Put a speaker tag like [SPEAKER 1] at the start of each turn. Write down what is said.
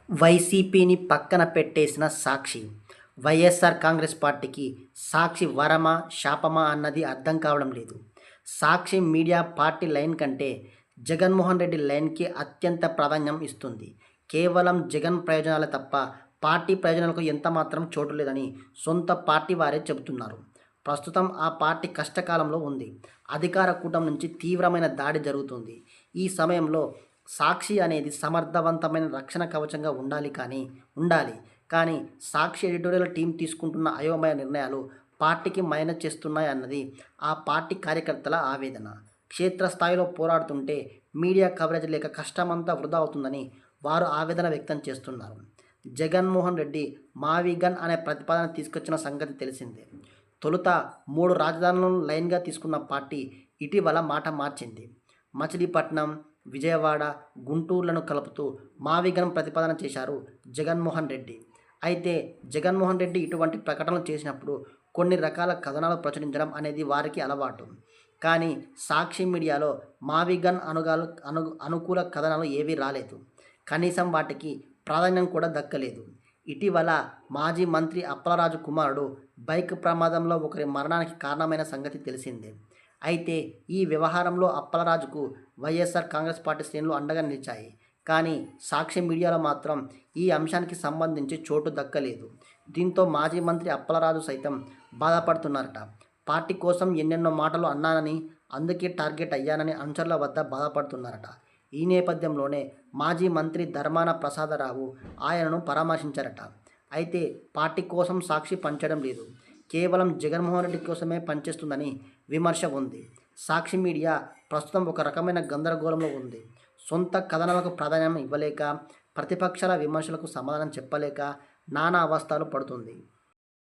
[SPEAKER 1] వైసీపీని పక్కన పెట్టేసిన సాక్షి. వైఎస్ఆర్ కాంగ్రెస్ పార్టీకి సాక్షి వరమా, శాపమా అన్నది అర్థం కావడం లేదు. సాక్షి మీడియా పార్టీ లైన్ కంటే జగన్మోహన్ రెడ్డి లైన్‌కి అత్యంత ప్రాధాన్యం ఇస్తుంది. కేవలం జగన్ ప్రయోజనాలే తప్ప పార్టీ ప్రయోజనాలకు ఎంతమాత్రం చోటు లేదని సొంత పార్టీ వారే చెబుతున్నారు. ప్రస్తుతం ఆ పార్టీ కష్టకాలంలో ఉంది. అధికార కూటమి నుంచి తీవ్రమైన దాడి జరుగుతుంది. ఈ సమయంలో సాక్షి అనేది సమర్థవంతమైన రక్షణ కవచంగా ఉండాలి. కానీ సాక్షి ఎడిటోరియల్ టీం తీసుకుంటున్న అయోమయ నిర్ణయాలు పార్టీకి మైనస్ చేస్తున్నాయన్నది ఆ పార్టీ కార్యకర్తల ఆవేదన. క్షేత్రస్థాయిలో పోరాడుతుంటే మీడియా కవరేజ్ లేక కష్టమంతా వృధా అవుతుందని వారు ఆవేదన వ్యక్తం చేస్తున్నారు. జగన్మోహన్ రెడ్డి మావీగన్ అనే ప్రతిపాదన తీసుకొచ్చిన సంగతి తెలిసిందే. తొలుత 3 రాజధానులను లైన్‌గా తీసుకున్న పార్టీ ఇటీవల మాట మార్చింది. మచిలీపట్నం, విజయవాడ, గుంటూరులను కలుపుతూ మావీగన్ ప్రతిపాదన చేశారు జగన్మోహన్ రెడ్డి. అయితే జగన్మోహన్ రెడ్డి ఇటువంటి ప్రకటనలు చేసినప్పుడు కొన్ని రకాల కథనాలు ప్రచురించడం అనేది వారికి అలవాటు. కానీ సాక్షి మీడియాలో మావీగన్ అనుకూల కథనాలు ఏవీ రాలేదు. కనీసం వాటికి ప్రాధాన్యం కూడా దక్కలేదు. ఇటీవల మాజీ మంత్రి అప్పలరాజు కుమారుడు బైక్ ప్రమాదంలో ఒకరి మరణానికి కారణమైన సంగతి తెలిసిందే. అయితే ఈ వ్యవహారంలో అప్పలరాజుకు వైఎస్ఆర్ కాంగ్రెస్ పార్టీ శ్రేణులు అండగా నిలిచాయి. కానీ సాక్షి మీడియాలో మాత్రం ఈ అంశానికి సంబంధించి చోటు దక్కలేదు. దీంతో మాజీ మంత్రి అప్పలరాజు సైతం బాధపడుతున్నారట. పార్టీ కోసం ఎన్నెన్నో మాటలు అన్నానని, అందుకే టార్గెట్ అయ్యానని అనుచరుల వద్ద బాధపడుతున్నారట. ఈ నేపథ్యంలోనే మాజీ మంత్రి ధర్మాన ప్రసాదరావు ఆయనను పరామర్శించారట. అయితే పార్టీ కోసం సాక్షి పనిచేయడం లేదు, కేవలం జగన్మోహన్ రెడ్డి కోసమే పనిచేస్తుందని విమర్శ ఉంది. సాక్షి మీడియా ప్రస్తుతం ఒక రకమైన గందరగోళంలో ఉంది. సొంత కథనాలకు ప్రాధాన్యం ఇవ్వలేక, ప్రతిపక్షాల విమర్శలకు సమాధానం చెప్పలేక నానా అవస్థలు పడుతుంది.